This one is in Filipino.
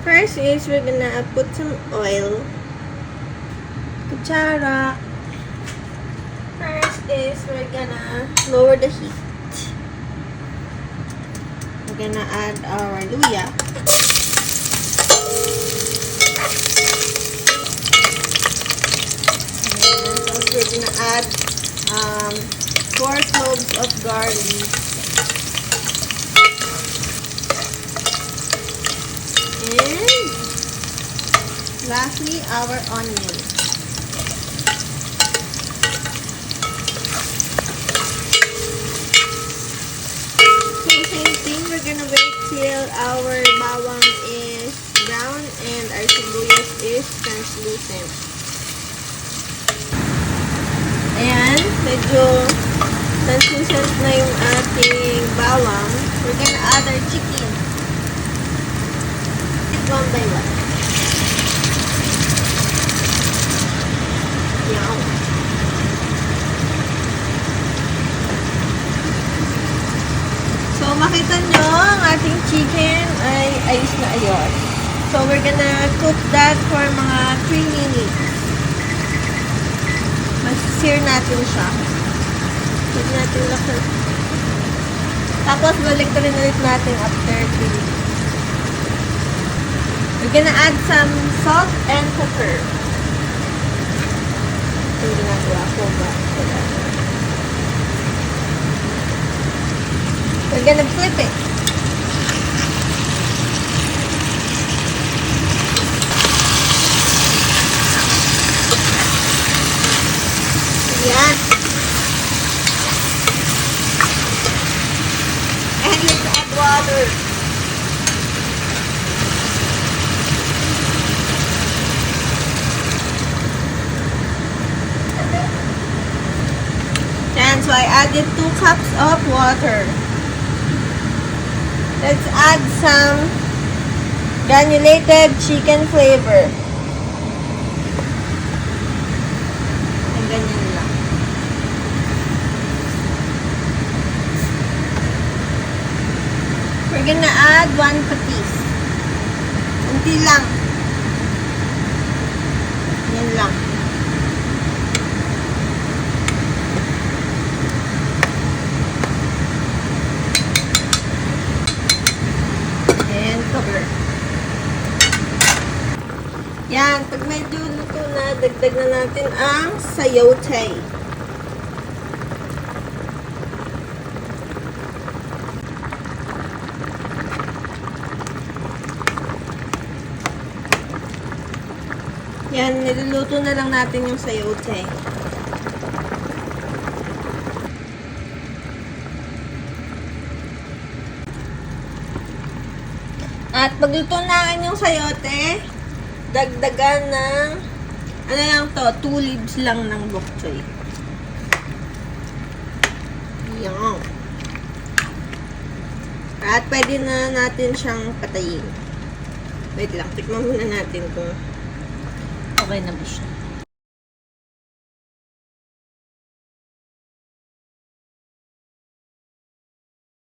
First is we're gonna put some oil. Kutsara. First is we're gonna lower the heat. We're gonna add our luya. And also we're gonna add 4 cloves of garlic. And lastly, our onion. We're gonna wait till our bawang is brown and our sibuyas is translucent. Ayan, medyo translucent na yung ating bawang. We're gonna add our chicken. One by one. Yan. So, makita nyo, ang ating chicken ay ayos na ayos. So, we're gonna cook that for mga 3 minutes. Mas-sear natin siya. Huwag natin lakad. Tapos, balik na rin ulit natin after 3 minutes. We're gonna add some salt and pepper. Ito yung ginagawa ko ba? We're gonna flip it. Yan. And let's add water. And so I added 2 cups of water. Let's add some granulated chicken flavor. And ganyan lang. We're gonna add 1 patis. Unti lang. Yan lang. Cover. Yan, pag medyo luto na, dagdag na natin ang sayote. Yan, niluluto na lang natin yung sayote. At pagluto natin yung sayote, dagdagan ng, ano lang to, 2 leaves lang ng bok choy. Yan. At pwede na natin siyang patayin. Wait lang, tikman muna natin kung okay na ba siya.